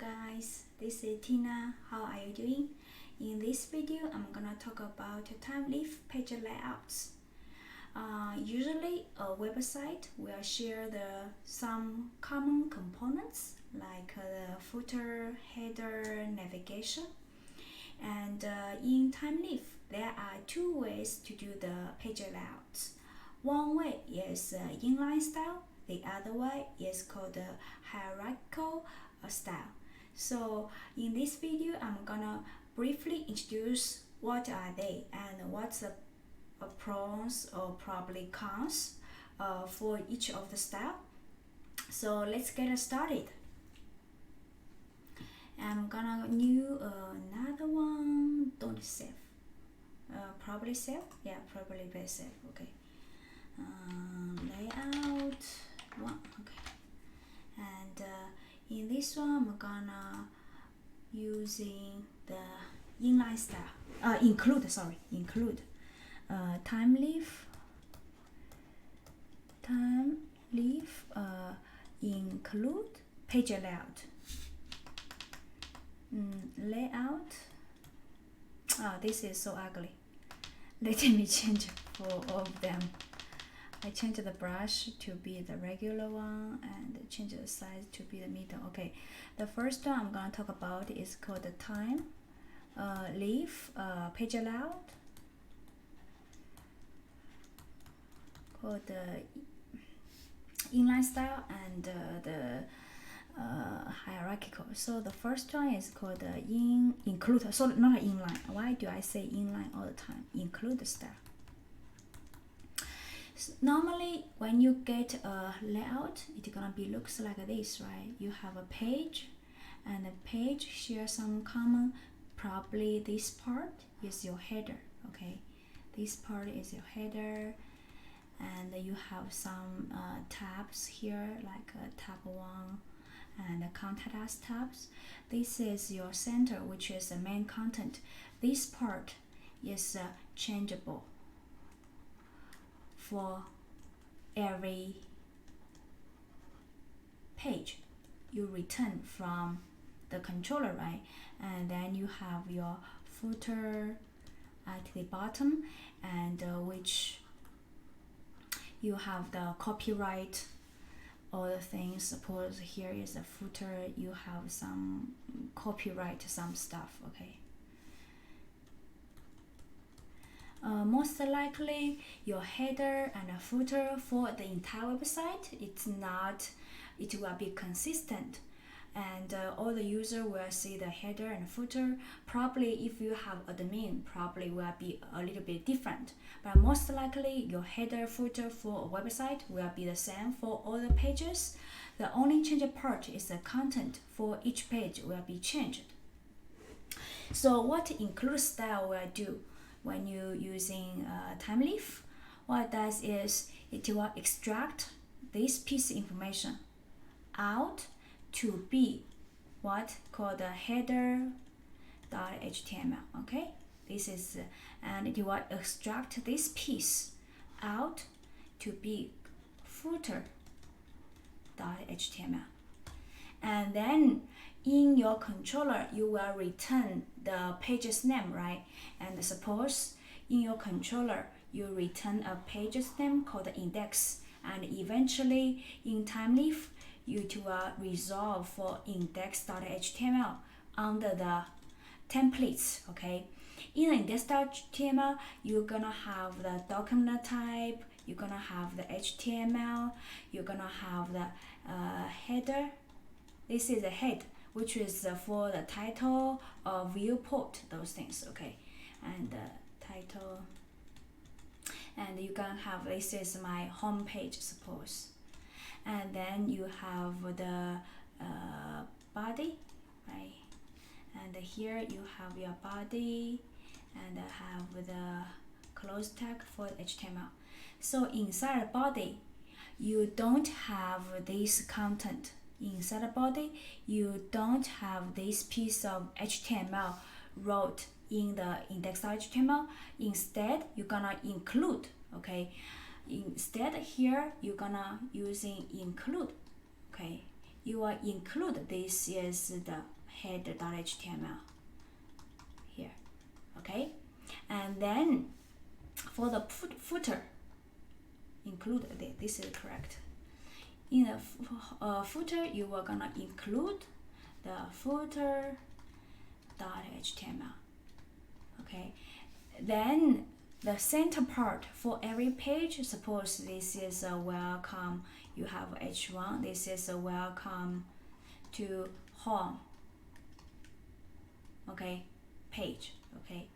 guys, this is Tina. How are you doing? In this video, I'm gonna talk about Thymeleaf page layouts. Usually, a website will share some common components like the footer, header, navigation. And in Thymeleaf, there are two ways to do the page layouts. One way is inline style. The other way is called hierarchical style. So in this video, I'm gonna briefly introduce what are they and what's the pros or probably cons for each of the style. So let's get started. I'm gonna new another one. Don't save. Probably save. Yeah, probably better save. Okay. Layout one. Okay. And in this one, I'm gonna using the inline style. Include Thymeleaf include page layout. Layout. This is so ugly. Let me change for all of them. I change the brush to be the regular one and change the size to be the middle. Okay, the first one I'm gonna talk about is called the Thymeleaf page layout. Called the inline style and the hierarchical. So the first one is called the include. So not inline. Why do I say inline all the time? Include style. So normally, when you get a layout, it's gonna be looks like this, right? You have a page, and the page shares some common. Probably this part is your header. Okay, this part is your header, and you have some tabs here, like tab 1 and the contact us tabs. This is your center, which is the main content. This part is changeable for every page you return from the controller, right? And then you have your footer at the bottom, and which you have the copyright, all the things. Suppose here is a footer, you have some copyright, some stuff, okay? Most likely your header and a footer for the entire website, it will be consistent, and all the user will see the header and footer. Probably if you have admin, probably will be a little bit different, but most likely your header footer for a website will be the same for all the pages. The only changed part is the content for each page will be changed. So what include style will do when you using Thymeleaf? What it does is it will extract this piece of information out to be what called the header.html. Okay, this is and it will extract this piece out to be footer.html. And then in your controller, you will return the page's name, right? And suppose in your controller, you return a page's name called index, and eventually in Thymeleaf, you will resolve for index.html under the templates, okay? In index.html, you're gonna have the document type, you're gonna have the HTML, you're gonna have the header. This is a head, which is for the title or viewport, those things, okay? And the title, and you can have, this is my home page, suppose. And then you have the body, right? And here you have your body, and have the close tag for the HTML. So inside the body, you don't have this content. Inside the body, you don't have this piece of HTML wrote in the index.html. Instead, you're gonna include, okay? Instead here, you're gonna using include, okay? You will include this is the header.html here, okay? And then for the footer, include this is correct. In the footer, you are gonna include the footer.html, okay? Then the center part for every page, suppose this is a welcome, you have h1, this is a welcome to home, okay, page, okay.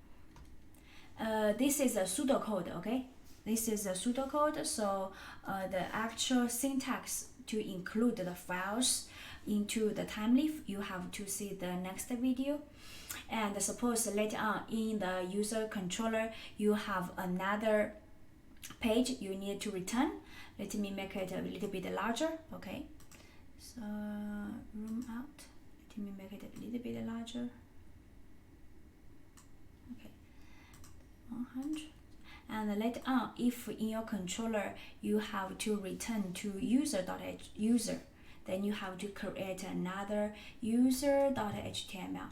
This is a pseudocode, okay. This is a pseudocode, so the actual syntax to include the files into the Thymeleaf, you have to see the next video. And suppose later on in the user controller, you have another page you need to return. Let me make it a little bit larger, okay. So room out, let me make it a little bit larger. Okay, 100. And later on, if in your controller you have to return to user, then you have to create another user.html.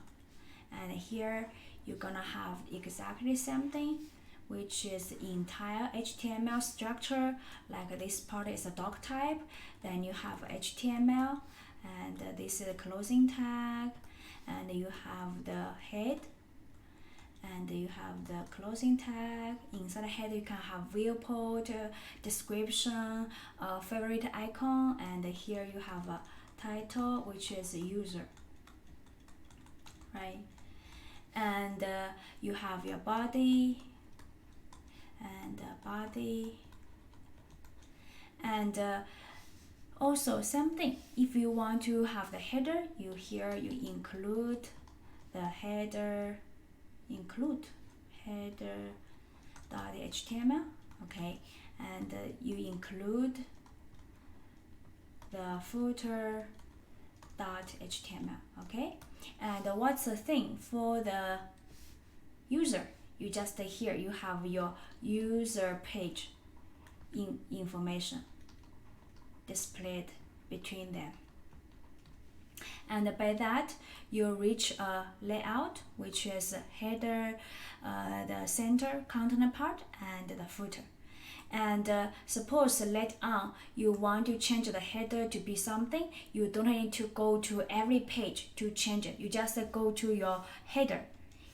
And here you're gonna have exactly the same thing, which is entire HTML structure. Like this part is a doc type, then you have HTML, and this is a closing tag, and you have the head, and you have the closing tag. Inside the head you can have viewport, description, favorite icon, and here you have a title, which is user, right? And you have your body and body, and also same thing, if you want to have the header, you include the header, include header.html, okay, and you include the footer.html, okay. And what's the thing for the user? You just here you have your user page information displayed between them, and by that you reach a layout, which is header, the center content part, and the footer. And suppose later on you want to change the header to be something, you don't need to go to every page to change it. You just go to your header.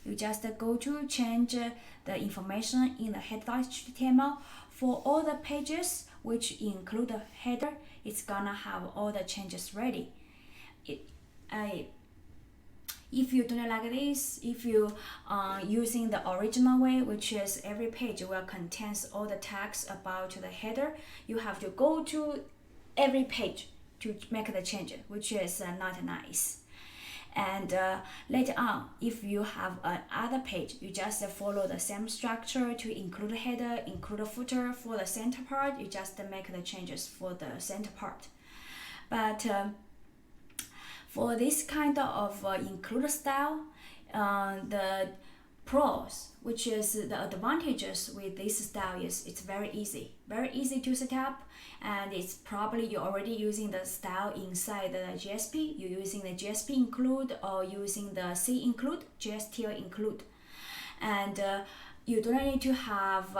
You just go to change the information in the header.html. For all the pages which include the header, it's gonna have all the changes ready. If you don't like this, if you using the original way, which is every page will contains all the text about the header, you have to go to every page to make the change, which is not nice. And later on, if you have another page, you just follow the same structure to include the header, include the footer. For the center part, you just make the changes for the center part. But for this kind of include style, the pros, which is the advantages with this style, is it's very easy to set up, and it's probably you're already using the style inside the JSP. You're using the JSP include or using the C include, JSTL include, and you don't need to have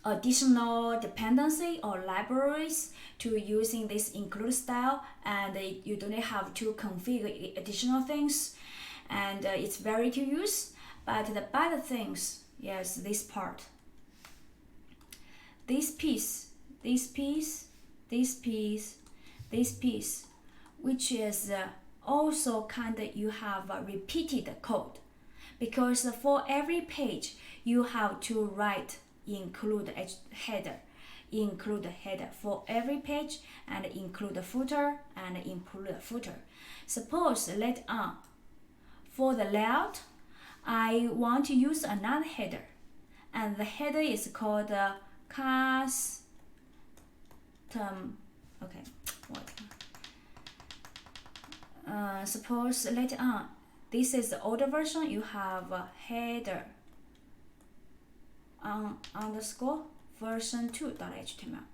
additional dependency or libraries to using this include style, and you don't have to configure additional things, and it's very to use. But the bad things, yes, this part, this piece, which is also kind of you have repeated code, because for every page you have to write include header for every page, and include the footer and include the footer. Suppose later on for the layout I want to use another header, and the header is called custom, okay, what? Suppose later on, this is the older version, you have a header underscore version 2.html.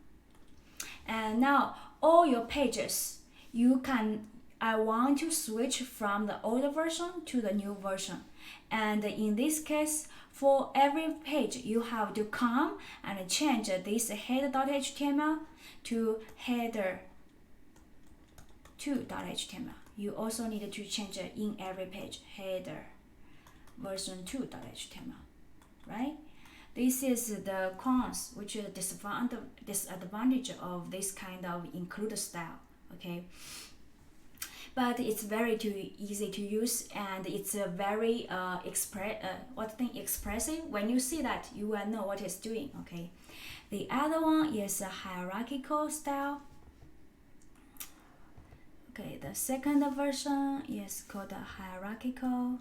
And now all your pages, you can I want to switch from the old version to the new version. And in this case, for every page, you have to come and change this header.html to header2.html. You also need to change it in every page, header version 2.html, right? This is the cons, which is disadvantage of this kind of include style, okay? But it's very easy to use, and it's a very expressive. When you see that, you will know what it's doing, okay? The other one is a hierarchical style. Okay, the second version is called a hierarchical.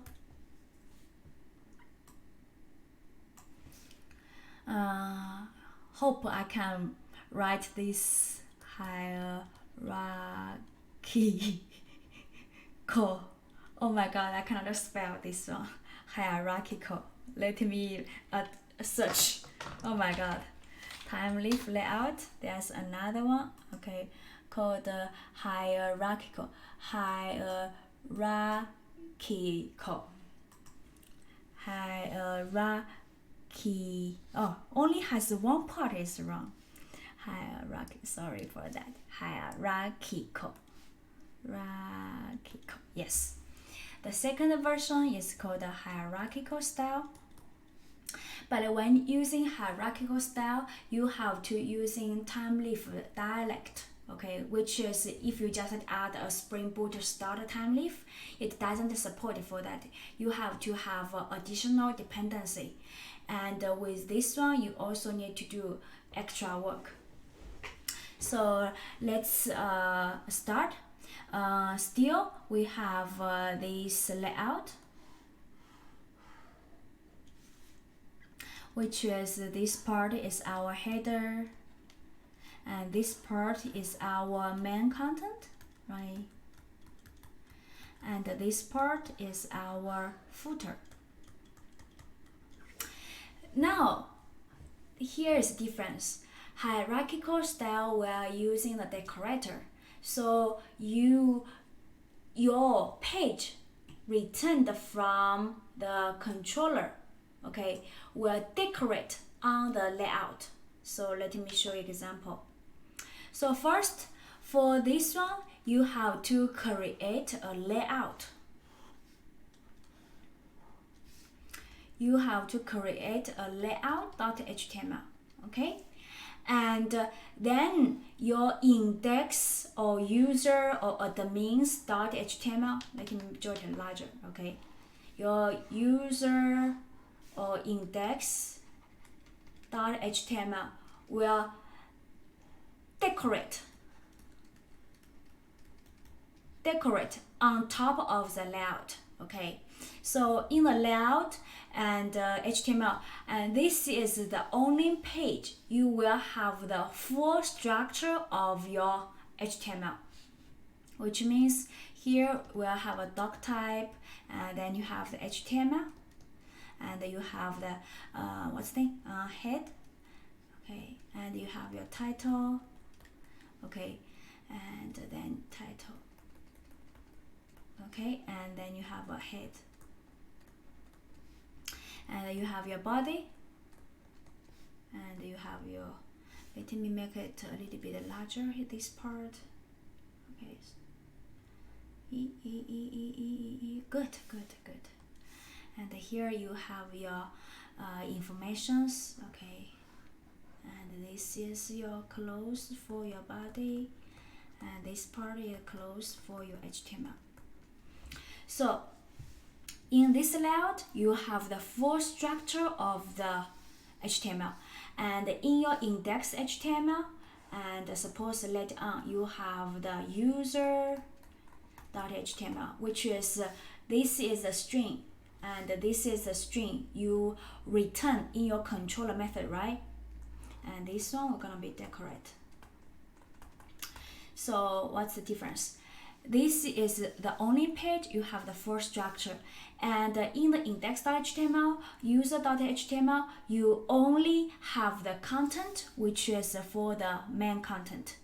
Hope I can write this hierarchical. Oh my god, I cannot spell this one. Hierarchical. Let me search. Oh my god. Thymeleaf layout. There's another one. Okay, called hierarchical. Hierarchical. Oh, only has one part is wrong. Hierarchy. Sorry for that. Hierarchical. Yes. The second version is called the hierarchical style. But when using hierarchical style, you have to using Thymeleaf dialect, okay, which is if you just add a Spring Boot start Thymeleaf, it doesn't support for that. You have to have additional dependency, and with this one, you also need to do extra work. So let's start. Still, we have this layout, which is this part is our header, and this part is our main content, right? And this part is our footer. Now, here is the difference. Hierarchical style, we are using the decorator. So your page returned from the controller, okay, will decorate on the layout. So let me show you example. So first, for this one, you have to create a layout. You have to create a layout.html, okay? And then your index or user or admins.html, let me draw it larger, okay? Your user or index.html will decorate on top of the layout, okay? So in the layout and HTML, and this is the only page you will have the full structure of your HTML, which means here we'll have a doc type, and then you have the HTML, and you have the head, okay, and you have your title, okay, and then title, okay, and then you have a head, and you have your body, and you have your, let me make it a little bit larger, this part, okay, good, and here you have your informations, okay, and this is your clothes for your body, and this part is clothes for your HTML. So in this layout, you have the full structure of the HTML, and in your index HTML, and suppose later on you have the user.html, which is this is a string, and this is a string you return in your controller method, right? And this one we're gonna be decorate. So what's the difference? This is the only page you have the full structure, and in the index.html, user.html, you only have the content, which is for the main content,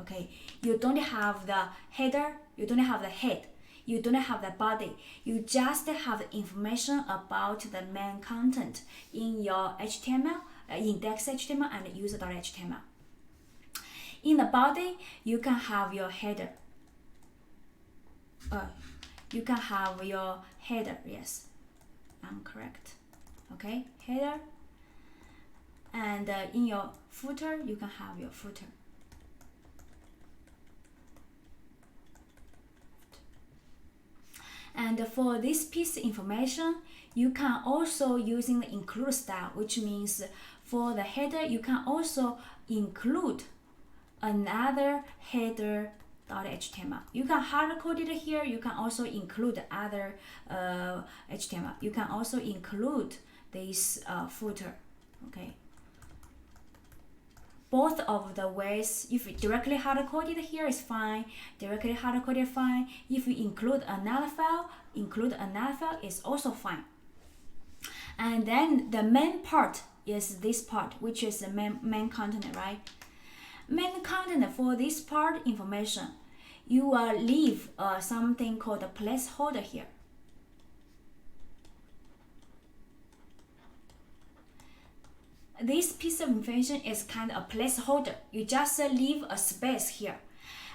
okay? You don't have the header, You don't have the head. You don't have the body. You just have the information about the main content in your HTML, index HTML and user.html. In the body, you can have your header. You can have your header. Yes, I'm correct. Okay, header. And in your footer, you can have your footer. And for this piece of information, you can also using the include style, which means for the header, you can also include another header.html. You can hard code it here. You can also include other HTML. You can also include this footer. Okay. Both of the ways, if you directly hard code it here is fine. Directly hard code it fine. If you include another file is also fine. And then the main part is this part, which is the main content, right? Main content for this part information, you will leave something called a placeholder here. This piece of information is kind of a placeholder. You just leave a space here.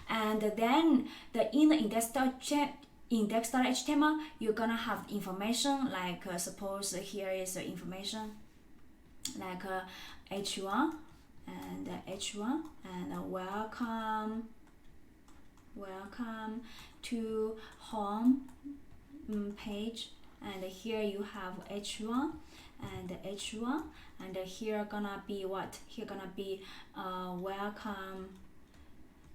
And then in the index.html, you're gonna have information like suppose here is the information like h1 and h1 and welcome to home page, and here you have h1 and h1, and here gonna be what? Here gonna be welcome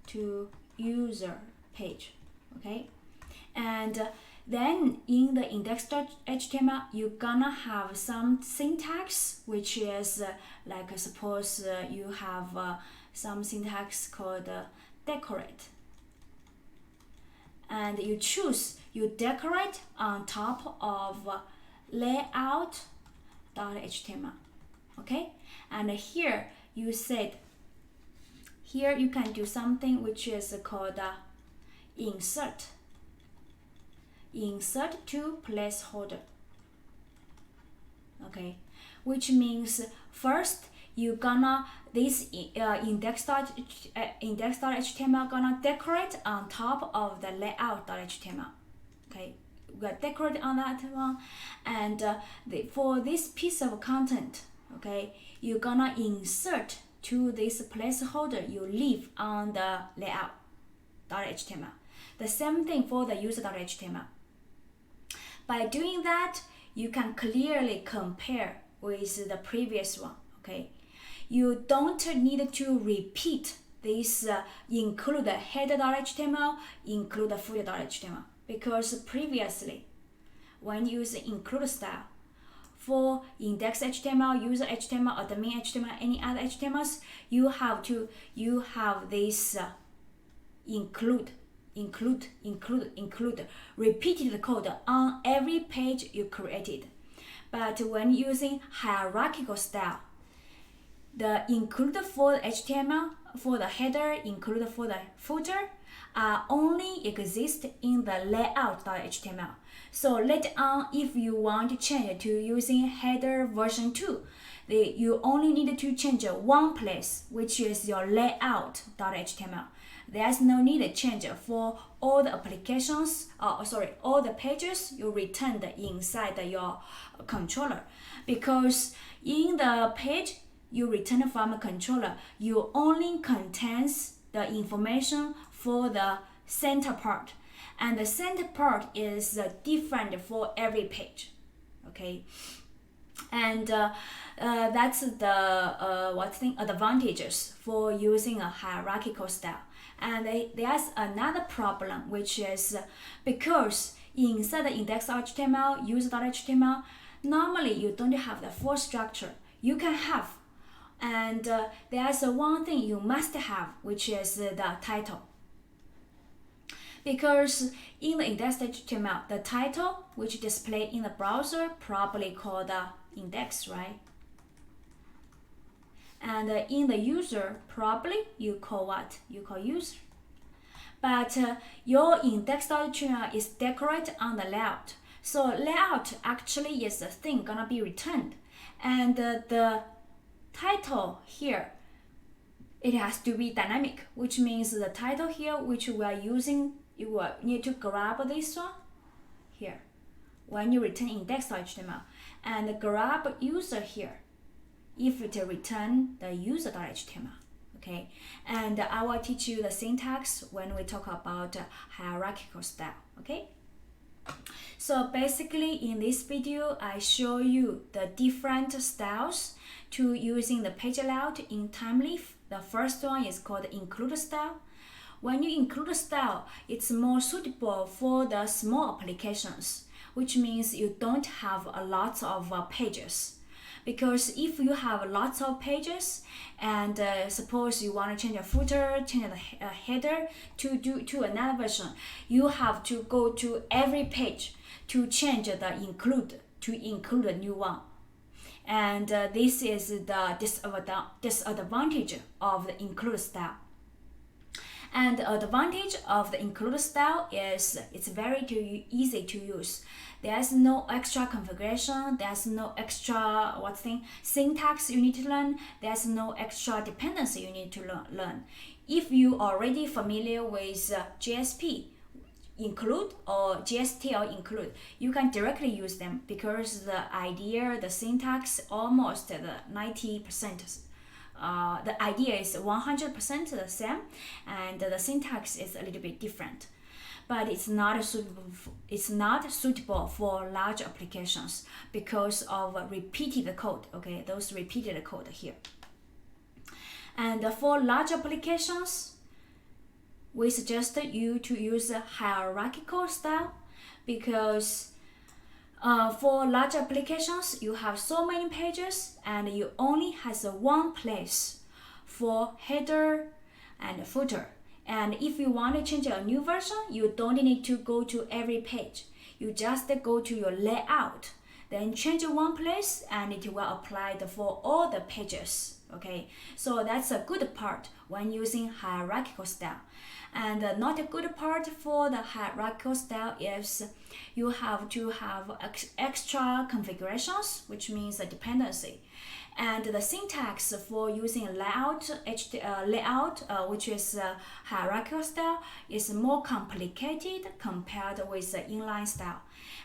to user page. Okay, and then in the index.html, you're gonna have some syntax, which is like suppose you have some syntax called decorate, and you choose you decorate on top of layout.html. Okay, and here you said here you can do something which is called insert to placeholder. Okay, which means first you gonna this index.html gonna decorate on top of the layout.html. Okay, we got decorate on that one, and for this piece of content, okay, you're gonna insert to this placeholder you leave on the layout.html. The same thing for the user.html. By doing that, you can clearly compare with the previous one. Okay, you don't need to repeat this include the header.html, include the footer.html, because previously when you use include style for index.html, user.html, admin.html, any other HTMLs, you have this include, repeated code on every page you created. But when using hierarchical style, the include for the HTML, for the header, include for the footer, only exist in the layout.html. So later on, if you want to change to using header version 2, you only need to change one place, which is your layout.html. There's no need to change for all the applications, all the pages you returned inside your controller, because in the page you return from a controller, you only contains the information for the center part, and the center part is different for every page. Okay, and that's the advantages for using a hierarchical style. And there's another problem, which is because inside the index.html, user.html, normally you don't have the full structure. You can have, and there's one thing you must have, which is the title. Because in the index.html, the title which display in the browser probably called index, right? And in the user, probably you call what? You call user. but your index.html is decorated on the layout. So layout actually is the thing gonna be returned, and the title here, it has to be dynamic, which means the title here which we are using, you will need to grab this one here when you return index.html, and grab user here if it return the user.html. Okay, and I will teach you the syntax when we talk about hierarchical style. Okay, so basically in this video I show you the different styles to using the page layout in Thymeleaf. The first one is called include style. When you include a style, it's more suitable for the small applications, which means you don't have a lot of pages. Because if you have lots of pages and suppose you want to change a footer, change the header to another version, you have to go to every page to change the include to include a new one. And this is the disadvantage of the include style. And the advantage of the include style is it's very easy to use. There's no extra configuration, there's no extra syntax you need to learn, there's no extra dependency you need to learn. If you are already familiar with JSP include or GSTL include, you can directly use them because the idea, the syntax almost the 90%. The idea is 100% the same, and the syntax is a little bit different, but it's not suitable for large applications because of repeated code. Okay, those repeated code here. And for large applications, we suggest you to use a hierarchical style because for large applications, you have so many pages and you only has one place for header and footer. And if you want to change a new version, you don't need to go to every page. You just go to your layout, then change one place and it will apply for all the pages. Okay, so that's a good part when using hierarchical style. And not a good part for the hierarchical style is you have to have extra configurations, which means a dependency. And the syntax for using layout, which is hierarchical style, is more complicated compared with the inline style.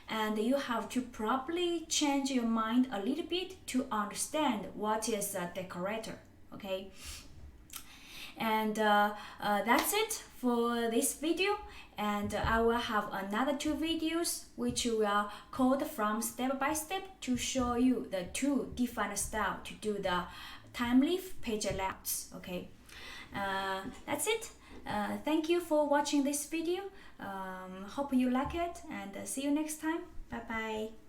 And you have to probably change your mind a little bit to understand what is a decorator. Okay. And that's it for this video, and I will have another 2 videos which will code from step by step to show you the 2 different styles to do the Thymeleaf page layouts. Okay, that's it. Thank you for watching this video. Hope you like it, and see you next time. Bye bye.